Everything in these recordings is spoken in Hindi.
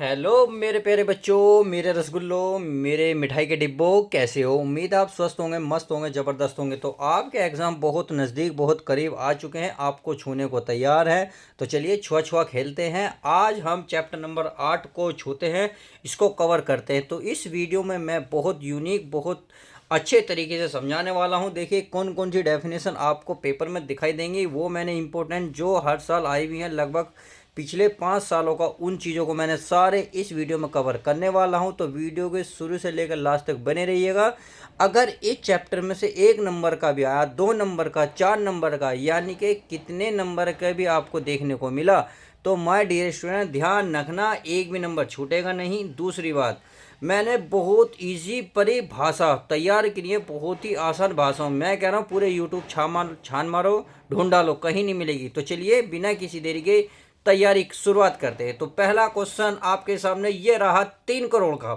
हेलो मेरे प्यारे बच्चों, मेरे रसगुल्लों, मेरे मिठाई के डिब्बों, कैसे हो? उम्मीद आप स्वस्थ होंगे, मस्त होंगे, ज़बरदस्त होंगे। तो आपके एग्ज़ाम बहुत नज़दीक, बहुत करीब आ चुके हैं, आपको छूने को तैयार हैं। तो चलिए छुआ छुआ खेलते हैं। आज हम चैप्टर नंबर 8 को छूते हैं, इसको कवर करते हैं। तो इस वीडियो में मैं बहुत यूनिक, बहुत अच्छे तरीके से समझाने वाला हूँ। देखिए कौन कौन सी डेफिनेशन आपको पेपर में दिखाई देंगी, वो मैंने इंपॉर्टेंट जो हर साल आई हुई हैं, लगभग पिछले 5 सालों का, उन चीज़ों को मैंने सारे इस वीडियो में कवर करने वाला हूं। तो वीडियो के शुरू से लेकर लास्ट तक बने रहिएगा। अगर इस चैप्टर में से 1 नंबर का भी आया, 2 नंबर का, 4 नंबर का, यानी कि कितने नंबर का भी आपको देखने को मिला, तो माय डियर स्टूडेंट ध्यान रखना, एक भी नंबर छूटेगा नहीं। दूसरी बात, मैंने बहुत इजी परिभाषा तैयार की है, बहुत ही आसान भाषा में। मैं कह रहा हूँ पूरे यूट्यूब छान मारो, ढूंढ डालो, कहीं नहीं मिलेगी। तो चलिए बिना किसी देरी के तैयारी की शुरुआत करते हैं। तो पहला क्वेश्चन आपके सामने ये रहा 3 करोड़ का।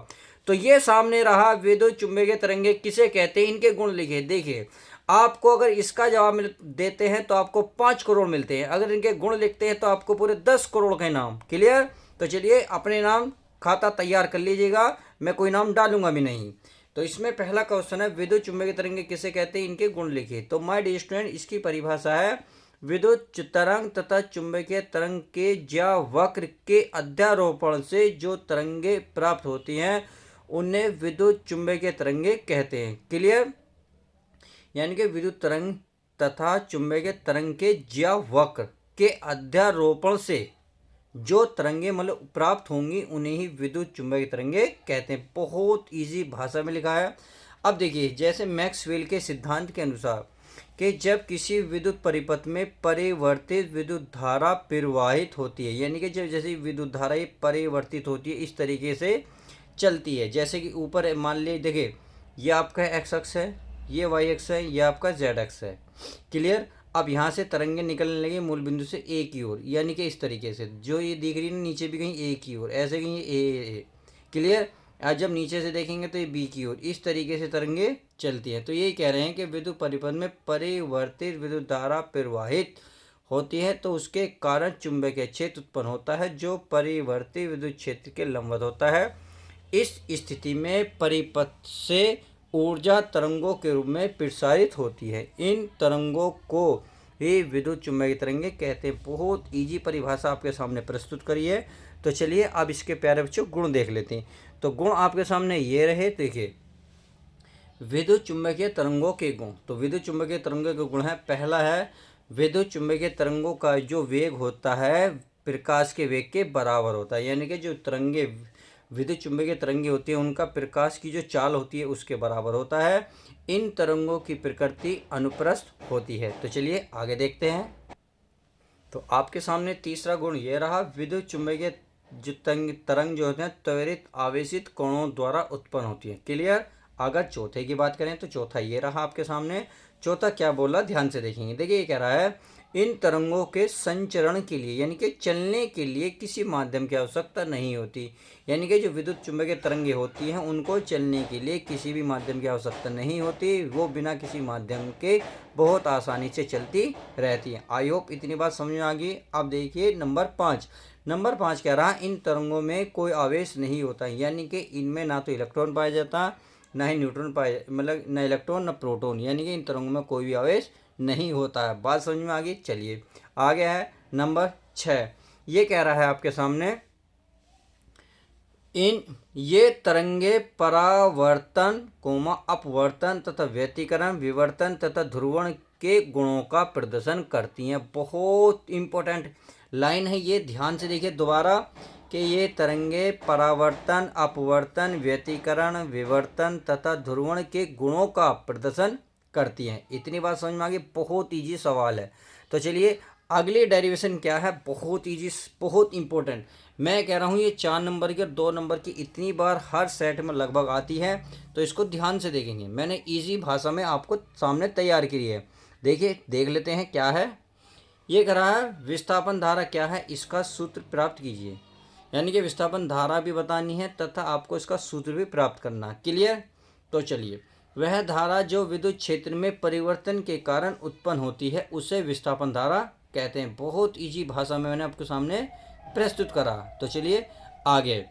तो ये सामने रहा, विद्युत चुंबकीय तरंगे किसे कहते हैं, इनके गुण लिखे। देखिए आपको अगर इसका जवाब देते हैं तो आपको 5 करोड़ मिलते हैं, अगर इनके गुण लिखते हैं तो आपको पूरे 10 करोड़ के नाम। क्लियर? तो चलिए अपने नाम खाता तैयार कर लीजिएगा, मैं कोई नाम डालूंगा भी नहीं। तो इसमें पहला क्वेश्चन है, विद्युत चुंबकीय तरंगे किसे कहते हैं, इनके गुण लिखिए। तो माय डियर स्टूडेंट, इसकी परिभाषा है, विद्युत तरंग तथा चुंबकीय तरंग के ज्या वक्र के अध्यारोपण से जो तरंगे प्राप्त होती हैं उन्हें विद्युत चुंबकीय तरंगे कहते हैं। क्लियर? यानी कि विद्युत तरंग तथा चुंबकीय तरंग के ज्या वक्र के अध्यारोपण से जो तरंगे मतलब प्राप्त होंगी उन्हें ही विद्युत चुंबकीय तरंगे कहते हैं। बहुत इजी भाषा में लिखा है। अब देखिए, जैसे मैक्सवेल के सिद्धांत के अनुसार कि जब किसी विद्युत परिपथ में परिवर्तित विद्युत धारा प्रवाहित होती है, यानी कि जब जैसे विद्युत धारा ये परिवर्तित होती है, इस तरीके से चलती है। जैसे कि ऊपर मान लीजिए, देखिए ये आपका एक्स अक्ष है, ये वाई अक्ष है, ये आपका जेड अक्ष है। क्लियर? अब यहाँ से तरंगे निकलने लगी मूल बिंदु से ए की ओर, यानी कि इस तरीके से जो ये दिख रही है नीचे भी कहीं ए की ओर, ऐसे कहीं ए। क्लियर? आज जब नीचे से देखेंगे तो ये बी की ओर, इस तरीके से तरंगे चलती हैं। तो ये कह रहे हैं कि विद्युत परिपथ में परिवर्तित विद्युत धारा प्रवाहित होती है तो उसके कारण चुंबकीय क्षेत्र उत्पन्न होता है जो परिवर्तित विद्युत क्षेत्र के लंबवत होता है। इस स्थिति में परिपथ से ऊर्जा तरंगों के रूप में प्रसारित होती है। इन तरंगों को ही विद्युत चुंबकीय तरंगे कहते हैं। बहुत इजी परिभाषा आपके सामने प्रस्तुत करी है। तो चलिए अब इसके प्यारे बच्चों गुण देख लेते हैं। तो गुण आपके सामने ये रहे, देखिए विद्युत चुंबकीय तरंगों के गुण। तो विद्युत चुंबकीय तरंगों के गुण है, पहला है विद्युत चुंबकीय तरंगों का जो वेग होता है प्रकाश के वेग के बराबर होता है, यानी कि जो तरंगे विद्युत चुंबकीय तरंगे होती है उनका प्रकाश की जो चाल होती है उसके बराबर होता है। इन तरंगों की प्रकृति अनुप्रस्थ होती है। तो चलिए आगे देखते हैं। तो आपके सामने तीसरा गुण ये रहा, विद्युत चुंबकीय जो तरंग जो होते हैं त्वरित आवेशित कणों द्वारा उत्पन्न होती है। क्लियर? अगर चौथे की बात करें तो चौथा ये रहा आपके सामने। चौथा क्या बोला, ध्यान से देखेंगे। देखिए ये कह रहा है, इन तरंगों के संचरण के लिए यानी कि चलने के लिए किसी माध्यम की आवश्यकता नहीं होती। यानी कि जो विद्युत चुंबकीय तरंगे होती हैं उनको चलने के लिए किसी भी माध्यम की आवश्यकता नहीं होती, वो बिना किसी माध्यम के बहुत आसानी से चलती रहती हैं। आई होप इतनी बात समझ में आ गई। अब देखिए नंबर 5 कह रहा है, इन तरंगों में कोई आवेश नहीं होता, यानी कि इनमें ना तो इलेक्ट्रॉन पाया जाता, ना ही न्यूट्रॉन पाए, मतलब न इलेक्ट्रॉन न प्रोटॉन, यानी कि इन तरंगों में कोई भी आवेश नहीं होता है। बात समझ में आ गई। चलिए आगे है नंबर 6। ये कह रहा है आपके सामने, ये तरंगे परावर्तन अपवर्तन तथा व्यतिकरण विवर्तन तथा ध्रुवण के गुणों का प्रदर्शन करती हैं। बहुत इंपॉर्टेंट लाइन है ये, ध्यान से देखिए दोबारा, कि ये तरंगे परावर्तन अपवर्तन व्यतिकरण विवर्तन तथा ध्रुवण के गुणों का प्रदर्शन करती हैं। इतनी बात समझ में आ गई। बहुत ईजी सवाल है। तो चलिए अगली डेरिवेशन क्या है, बहुत ईजी, बहुत इंपॉर्टेंट। मैं कह रहा हूँ ये 4 नंबर की और 2 नंबर की इतनी बार हर सेट में लगभग आती है, तो इसको ध्यान से देखेंगे। मैंने इजी भाषा में आपको सामने तैयार की है। देखिए देख लेते हैं क्या है। ये कह रहा है, विस्थापन धारा क्या है, इसका सूत्र प्राप्त कीजिए। यानी कि विस्थापन धारा भी बतानी है तथा आपको इसका सूत्र भी प्राप्त करना है। क्लियर? तो चलिए, वह धारा जो विद्युत क्षेत्र में परिवर्तन के कारण उत्पन्न होती है उसे विस्थापन धारा कहते हैं। बहुत इजी भाषा में मैंने आपके सामने प्रस्तुत करा। तो चलिए आगे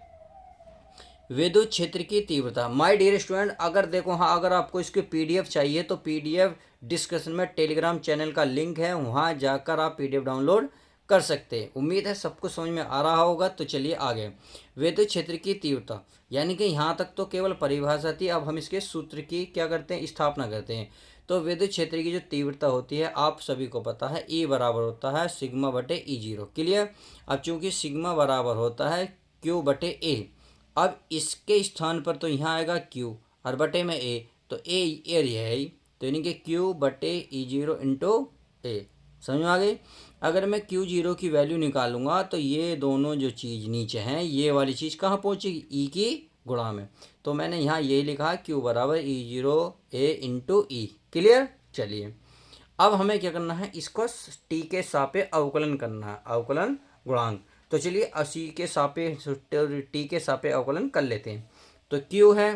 विद्युत क्षेत्र की तीव्रता। माय डियर स्टूडेंट, अगर देखो हाँ, अगर आपको इसके पीडीएफ चाहिए तो पीडीएफ डिस्कशन में टेलीग्राम चैनल का लिंक है, वहाँ जाकर आप पीडीएफ डाउनलोड कर सकते हैं। उम्मीद है सबको समझ में आ रहा होगा। तो चलिए आगे, विद्युत क्षेत्र की तीव्रता, यानी कि यहाँ तक तो केवल परिभाषा थी। अब हम इसके सूत्र की क्या करते हैं, स्थापना करते हैं। तो विद्युत क्षेत्र की जो तीव्रता होती है आप सभी को पता है, ई बराबर होता है सिग्मा बटे ई जीरो। क्लियर। अब चूंकि सिग्मा बराबर होता है क्यू बटे ए, अब इसके स्थान पर तो यहाँ आएगा क्यू और बटे में ए, तो ए एरिया है, तो यानी कि क्यू बटे ई जीरो इंटू ए। समझ में आ गई। अगर मैं क्यू जीरो की वैल्यू निकालूंगा तो ये दोनों जो चीज़ नीचे हैं, ये वाली चीज़ कहाँ पहुँचेगी, ई की गुणा में। तो मैंने यहाँ यही लिखा क्यू बराबर ई जीरो ए इंटू ई। क्लियर। चलिए अब हमें क्या करना है, इसको टी के सापेक्ष अवकलन करना है, अवकलन गुणांक। तो चलिए अस्सी के सापेक्ष टी के सापेक्ष अवकलन कर लेते हैं। तो क्यू है,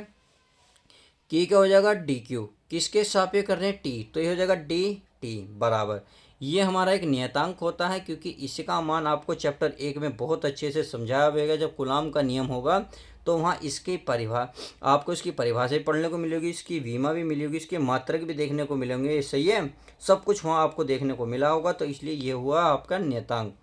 की क्या हो जाएगा, डी क्यू। किसके सापेक्ष कर रहे हैं, टी, तो ये हो जाएगा डी टी बराबर, ये हमारा एक नियतांक होता है, क्योंकि इसका मान आपको चैप्टर 1 में बहुत अच्छे से समझाया होगा। जब कूलॉम का नियम होगा तो वहाँ इसकी आपको इसकी परिभाषा पढ़ने को मिलेगी, इसकी विमा भी मिलेगी, इसके मात्रक भी देखने को मिलेंगे। ये सही है, सब कुछ वहाँ आपको देखने को मिला होगा। तो इसलिए ये हुआ आपका नियतांक।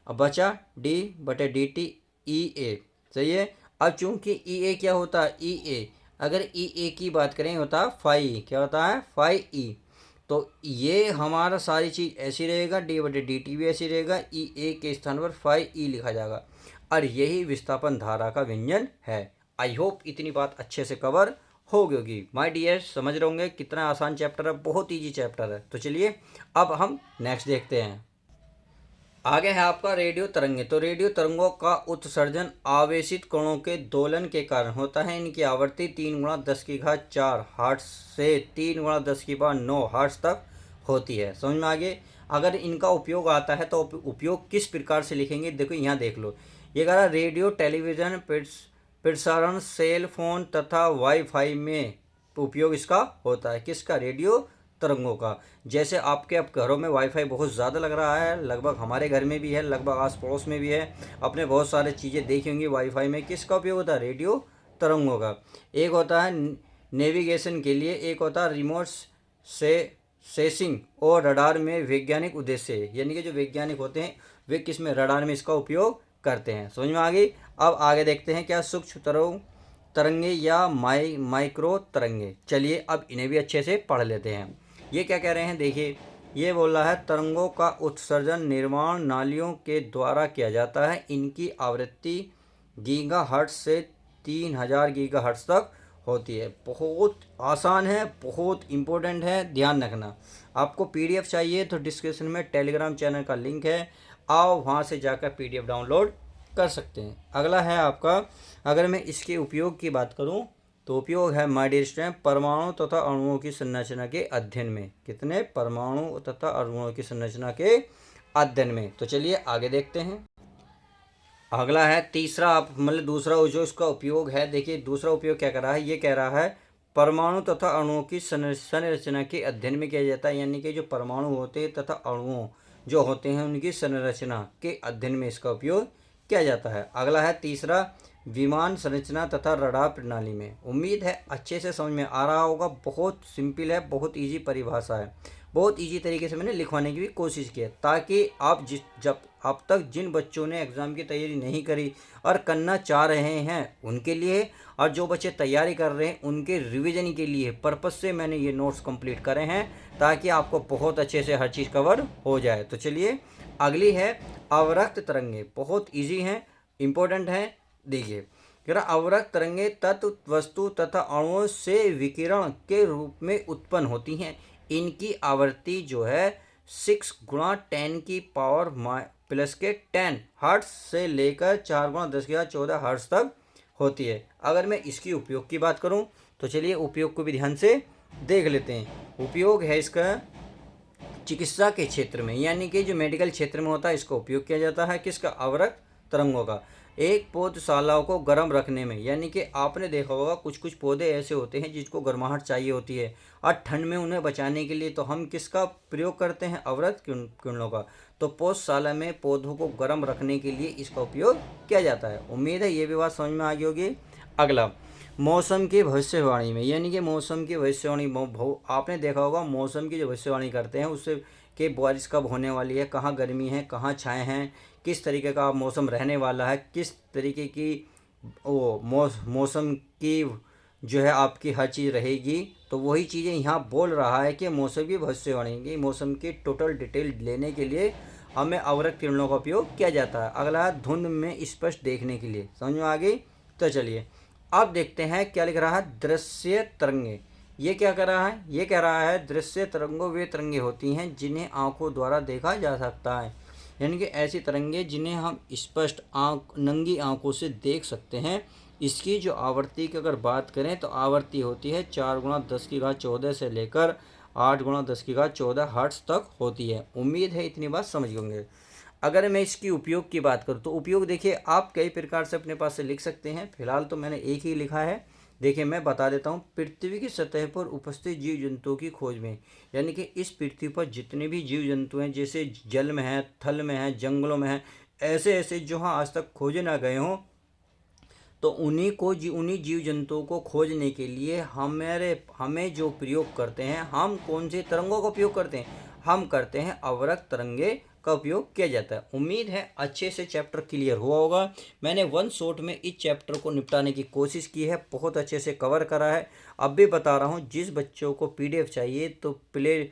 अब बचा डी बटे डी टी ई ए। सही है। अब चूंकि ई ए क्या होता है, ई ए, अगर ई ए की बात करें होता है फाई, क्या होता है, फाई ई। तो ये हमारा सारी चीज़ ऐसी रहेगा, डी बटे डी टी भी ऐसी रहेगा, ई ए के स्थान पर फाई ई लिखा जाएगा, और यही विस्थापन धारा का व्यंजन है। आई होप इतनी बात अच्छे से कवर हो गई होगी। माय डियर, समझ रहे होंगे कितना आसान चैप्टर है, बहुत ईजी चैप्टर है। तो चलिए अब हम नेक्स्ट देखते हैं। आगे है आपका रेडियो तरंगे। तो रेडियो तरंगों का उत्सर्जन आवेशित कणों के दोलन के कारण होता है। इनकी आवृत्ति 3 गुणा 10 की घात 4 हर्ट्ज से 3 गुणा 10 की घात 9 हर्ट्ज तक होती है। समझ में आगे। अगर इनका उपयोग आता है तो उपयोग किस प्रकार से लिखेंगे, देखो यहाँ देख लो। ये कह रहा रेडियो, टेलीविज़न, प्रसारण, सेल फोन तथा वाईफाई में उपयोग इसका होता है। किसका, रेडियो तरंगों का। जैसे आपके अब घरों में वाईफाई बहुत ज़्यादा लग रहा है, लगभग हमारे घर में भी है, लगभग आस पड़ोस में भी है, अपने बहुत सारे चीज़ें देखी होंगी वाईफाई में। किसका उपयोग होता है, रेडियो तरंगों का। एक होता है नेविगेशन के लिए, एक होता है रिमोट सेंसिंग और रडार में वैज्ञानिक उद्देश्य, यानी कि जो वैज्ञानिक होते हैं वे किस में, रडार में इसका उपयोग करते हैं। समझ में आ गई। अब आगे देखते हैं क्या, सूक्ष्म तरंगे या माइक्रो तरंगे। चलिए अब इन्हें भी अच्छे से पढ़ लेते हैं। ये क्या कह रहे हैं, देखिए ये बोल रहा है तरंगों का उत्सर्जन निर्माण नालियों के द्वारा किया जाता है। इनकी आवृत्ति गीगाहर्ट्ज से 3000 गीगाहर्ट्ज तक होती है। बहुत आसान है, बहुत इम्पोर्टेंट है, ध्यान रखना। आपको पीडीएफ चाहिए तो डिस्क्रिप्शन में टेलीग्राम चैनल का लिंक है, आओ वहाँ से जाकर पीडीएफ डाउनलोड कर सकते हैं। अगला है आपका, अगर मैं इसके उपयोग की बात करूं तो उपयोग है माय डियर स्टूडेंट, परमाणु तथा अणुओं की संरचना के अध्ययन में। कितने, परमाणु तथा अणुओं की संरचना के अध्ययन में। तो चलिए आगे देखते हैं। अगला है तीसरा, आप मतलब दूसरा जो इसका उपयोग है, देखिए दूसरा उपयोग क्या कर रहा है, ये कह रहा है परमाणु तथा अणुओं की संरचना के अध्ययन में किया जाता है। यानी कि जो परमाणु होते हैं तथा अणुओं जो होते हैं उनकी संरचना के अध्ययन में इसका उपयोग किया जाता है। अगला है तीसरा, विमान संरचना तथा रडार प्रणाली में। उम्मीद है अच्छे से समझ में आ रहा होगा। बहुत सिंपल है, बहुत इजी परिभाषा है, बहुत इजी तरीके से मैंने लिखवाने की भी कोशिश की है, ताकि आप जब अब तक जिन बच्चों ने एग्ज़ाम की तैयारी नहीं करी और करना चाह रहे हैं उनके लिए, और जो बच्चे तैयारी कर रहे हैं उनके रिवीजन के लिए पर्पस से मैंने ये नोट्स कंप्लीट करे हैं, ताकि आपको बहुत अच्छे से हर चीज़ कवर हो जाए। तो चलिए अगली है अवरक्त तरंगे। बहुत ईजी हैं, इम्पोर्टेंट हैं। देखिए अवरक्त तरंगे तत्व वस्तु तथा अणुओं से विकिरण के रूप में उत्पन्न होती हैं। इनकी आवृत्ति जो है 6 गुणा 10 की पावर प्लस के 10 हर्ट्ज से लेकर 4 गुणा 10 की 14 हर्ट्ज तक होती है। अगर मैं इसकी उपयोग की बात करूं तो चलिए उपयोग को भी ध्यान से देख लेते हैं। उपयोग है इसका चिकित्सा के क्षेत्र में, यानी कि जो मेडिकल क्षेत्र में होता है इसका उपयोग किया जाता है। किसका, अवरक्त तरंगों का। एक पौधशाला को गर्म रखने में, यानी कि आपने देखा होगा कुछ कुछ पौधे ऐसे होते हैं जिसको गर्माहट चाहिए होती है और ठंड में उन्हें बचाने के लिए तो हम किसका प्रयोग करते हैं, अवरक्त किरणों का। तो पौधशाला में पौधों को गर्म रखने के लिए इसका उपयोग किया जाता है। उम्मीद है ये भी बात समझ में आ गई होगी। अगला, मौसम की भविष्यवाणी में, यानी कि मौसम की भविष्यवाणी, आपने देखा होगा मौसम की जो भविष्यवाणी करते हैं उससे कि बारिश कब होने वाली है, कहाँ गर्मी है, कहाँ छाए हैं, किस तरीके का मौसम रहने वाला है, किस तरीके की मौसम की जो है आपकी हर चीज़ रहेगी। तो वही चीज़ें यहाँ बोल रहा है कि मौसम की भविष्यवाणी की मौसम की टोटल डिटेल लेने के लिए हमें अवरक्त किरणों का उपयोग किया जाता है। अगला है धुंध में स्पष्ट देखने के लिए, समझ में आ गई। तो चलिए अब देखते हैं क्या लिख रहा है, दृश्य तरंगे। ये क्या कर रहा है, ये कह रहा है दृश्य तरंगों वे तरंगे होती हैं जिन्हें आंखों द्वारा देखा जा सकता है, यानी कि ऐसी तरंगे जिन्हें हम स्पष्ट नंगी आंखों से देख सकते हैं। इसकी जो आवृत्ति की अगर बात करें तो आवृत्ति होती है 4 × 10⁻14 से लेकर 8 × 10⁻14 हर्ट्ज तक होती है। उम्मीद है इतनी बात समझ होंगे। अगर मैं इसकी उपयोग की बात करूँ तो उपयोग देखिए आप कई प्रकार से अपने पास से लिख सकते हैं। फिलहाल तो मैंने एक ही लिखा है, देखिए मैं बता देता हूँ। पृथ्वी की सतह पर उपस्थित जीव जंतुओं की खोज में, यानी कि इस पृथ्वी पर जितने भी जीव जंतु हैं, जैसे जल में हैं, थल में हैं, जंगलों में हैं, ऐसे ऐसे जो हाँ आज तक खोजे ना गए हों, तो उन्हीं जीव जंतुओं को खोजने के लिए हमें जो प्रयोग करते हैं, हम कौन से तरंगों का उपयोग करते हैं, हम करते हैं अवरक्त तरंगे का उपयोग किया जाता है। उम्मीद है अच्छे से चैप्टर क्लियर हुआ होगा। मैंने वन शॉट में इस चैप्टर को निपटाने की कोशिश की है, बहुत अच्छे से कवर करा है। अब भी बता रहा हूँ, जिस बच्चों को पीडीएफ चाहिए तो प्ले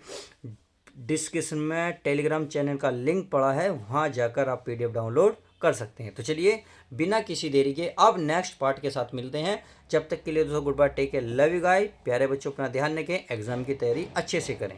डिस्क्रिप्शन में टेलीग्राम चैनल का लिंक पड़ा है, वहाँ जाकर आप पीडीएफ डाउनलोड कर सकते हैं। तो चलिए बिना किसी देरी के अब नेक्स्ट पार्ट के साथ मिलते हैं। जब तक के लिए दोस्तों goodbye, take care, love you guys. प्यारे बच्चों अपना ध्यान रखें, एग्जाम की तैयारी अच्छे से करें।